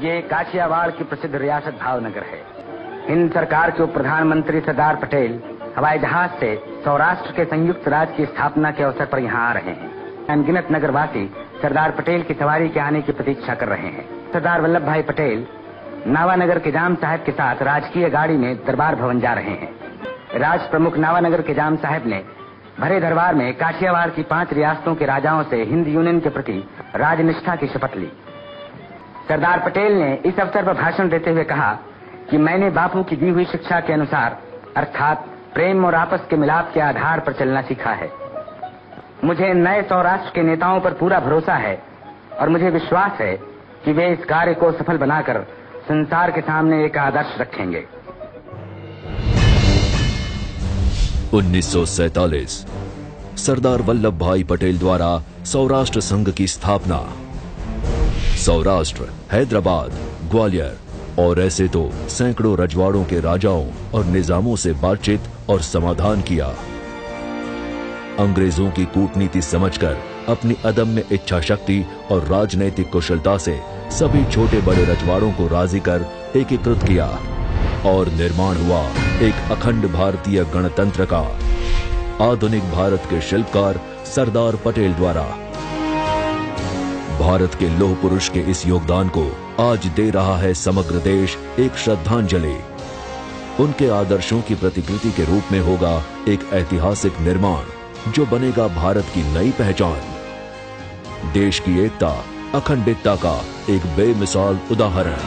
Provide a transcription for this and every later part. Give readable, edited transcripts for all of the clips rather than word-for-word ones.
ये काठियावाड़ की प्रसिद्ध रियासत भावनगर है। हिंद सरकार के उप प्रधानमंत्री सरदार पटेल हवाई जहाज से सौराष्ट्र के संयुक्त राज्य की स्थापना के अवसर पर यहाँ आ रहे हैं। अनगिनत नगरवासी सरदार पटेल की सवारी के आने की प्रतीक्षा कर रहे हैं। सरदार वल्लभ भाई पटेल नावानगर के जाम साहब के साथ राजकीय गाड़ी में दरबार भवन जा रहे हैं। राज प्रमुख नावानगर के जाम साहब ने भरे दरबार में काठियावाड़ की 5 रियासतों के राजाओं से हिंद यूनियन के प्रति राजनिष्ठा की शपथ ली। सरदार पटेल ने इस अवसर पर भाषण देते हुए कहा कि मैंने बापू की दी हुई शिक्षा के अनुसार अर्थात प्रेम और आपस के मिलाप के आधार पर चलना सीखा है। मुझे नए सौराष्ट्र के नेताओं पर पूरा भरोसा है और मुझे विश्वास है कि वे इस कार्य को सफल बनाकर संसार के सामने एक आदर्श रखेंगे। 1947 सरदार वल्लभ भाई पटेल द्वारा सौराष्ट्र संघ की स्थापना। सौराष्ट्र, हैदराबाद, ग्वालियर और ऐसे तो सैकड़ों रजवाड़ों के राजाओं और निजामों से बातचीत और समाधान किया। अंग्रेजों की कूटनीति समझकर अपनी अदम्य इच्छा शक्ति और राजनैतिक कुशलता से सभी छोटे बड़े रजवाड़ों को राजी कर एकीकृत किया और निर्माण हुआ एक अखंड भारतीय गणतंत्र का। आधुनिक भारत के शिल्पकार सरदार पटेल द्वारा भारत के लौह पुरुष के इस योगदान को आज दे रहा है समग्र देश एक श्रद्धांजलि। उनके आदर्शों की प्रतिकृति के रूप में होगा एक ऐतिहासिक निर्माण जो बनेगा भारत की नई पहचान, देश की एकता, अखंडितता का एक बेमिसाल उदाहरण।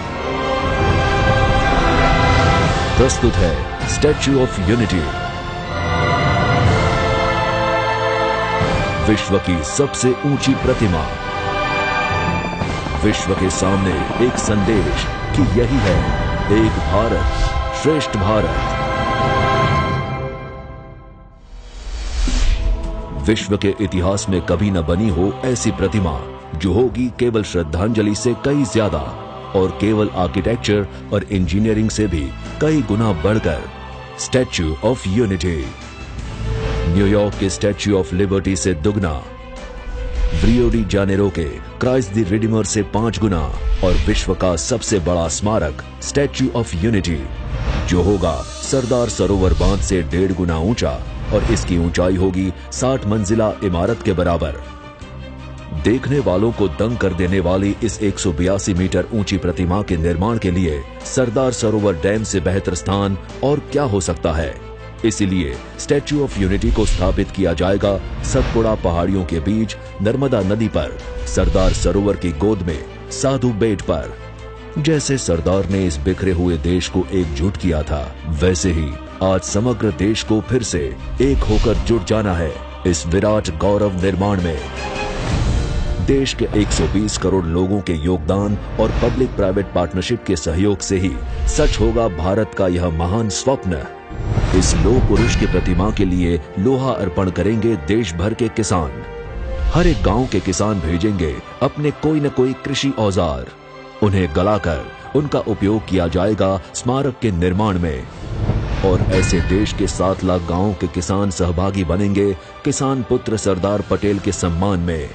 प्रस्तुत है स्टैच्यू ऑफ यूनिटी, विश्व की सबसे ऊंची प्रतिमा। विश्व के सामने एक संदेश कि यही है एक भारत श्रेष्ठ भारत। विश्व के इतिहास में कभी न बनी हो ऐसी प्रतिमा जो होगी केवल श्रद्धांजलि से कई ज्यादा और केवल आर्किटेक्चर और इंजीनियरिंग से भी कई गुना बढ़कर स्टैच्यू ऑफ यूनिटी। न्यूयॉर्क के स्टैच्यू ऑफ लिबर्टी से दुगना, रियो डी जानेरो के क्राइस्ट द रिडीमर से 5 गुना और विश्व का सबसे बड़ा स्मारक स्टैच्यू ऑफ यूनिटी जो होगा सरदार सरोवर बांध से 1.5 गुना ऊंचा और इसकी ऊंचाई होगी 60 मंजिला इमारत के बराबर। देखने वालों को दंग कर देने वाली इस 182 मीटर ऊंची प्रतिमा के निर्माण के लिए सरदार सरोवर डैम से बेहतर स्थान और क्या हो सकता है। इसीलिए स्टैच्यू ऑफ यूनिटी को स्थापित किया जाएगा सतपुड़ा पहाड़ियों के बीच नर्मदा नदी पर, सरदार सरोवर की गोद में साधु बेट पर। जैसे सरदार ने इस बिखरे हुए देश को एकजुट किया था, वैसे ही आज समग्र देश को फिर से एक होकर जुट जाना है इस विराट गौरव निर्माण में। देश के 120 करोड़ लोगों के योगदान और पब्लिक प्राइवेट पार्टनरशिप के सहयोग से ही सच होगा भारत का यह महान स्वप्न। इस लौह पुरुष की प्रतिमा के लिए लोहा अर्पण करेंगे देश भर के किसान। हर एक गांव के किसान भेजेंगे अपने कोई न कोई कृषि औजार। उन्हें गलाकर उनका उपयोग किया जाएगा स्मारक के निर्माण में। और ऐसे देश के 7 लाख गांवों के किसान सहभागी बनेंगे किसान पुत्र सरदार पटेल के सम्मान में।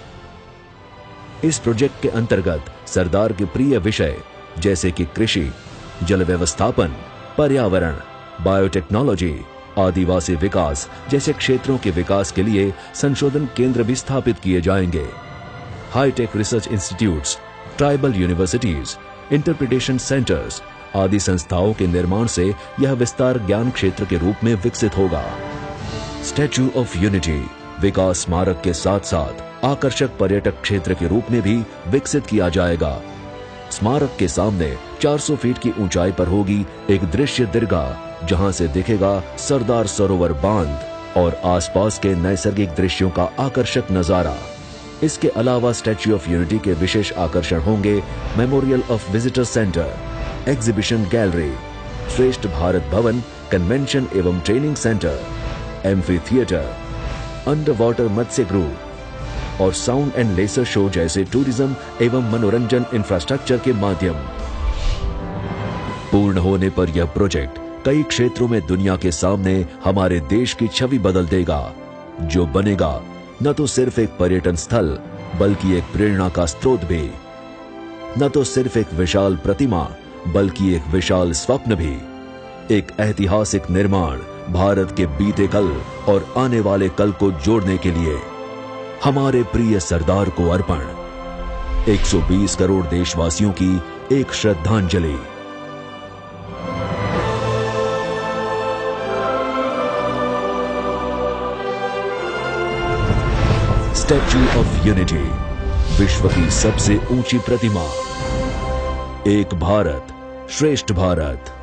इस प्रोजेक्ट के अंतर्गत सरदार के प्रिय विषय जैसे कि कृषि, जल व्यवस्थापन, पर्यावरण, बायोटेक्नोलॉजी, आदिवासी विकास जैसे क्षेत्रों के विकास के लिए संशोधन केंद्र भी स्थापित किए जाएंगे। Hi-tech research institutes, tribal universities, interpretation centres आदि संस्थाओं के निर्माण से यह विस्तार ज्ञान क्षेत्र के रूप में विकसित होगा। स्टैच्यू ऑफ यूनिटी विकास स्मारक के साथ साथ आकर्षक पर्यटक क्षेत्र के रूप में भी विकसित किया जाएगा। स्मारक के सामने 400 फीट की ऊंचाई पर होगी एक दृश्य दीर्घा जहां से दिखेगा सरदार सरोवर बांध और आसपास के नैसर्गिक दृश्यों का आकर्षक नजारा। इसके अलावा स्टैच्यू ऑफ यूनिटी के विशेष आकर्षण होंगे memorial of visitor centre, exhibition gallery, Shreshtha Bharat Bhawan, convention एवं training centre, amphitheatre, under water मत्स्य गृह और साउंड एंड लेसर शो जैसे टूरिज्म एवं मनोरंजन इंफ्रास्ट्रक्चर के माध्यम। पूर्ण होने पर यह प्रोजेक्ट कई क्षेत्रों में दुनिया के सामने हमारे देश की छवि बदल देगा, जो बनेगा न तो सिर्फ एक पर्यटन स्थल बल्कि एक प्रेरणा का स्रोत भी। न तो सिर्फ एक विशाल प्रतिमा बल्कि एक विशाल स्वप्न भी, एक ऐतिहासिक निर्माण भारत के बीते कल और आने वाले कल को जोड़ने के लिए हमारे प्रिय सरदार को अर्पण। 120 करोड़ देशवासियों की एक श्रद्धांजलि। स्टैच्यू ऑफ यूनिटी, विश्व की सबसे ऊंची प्रतिमा। एक भारत श्रेष्ठ भारत।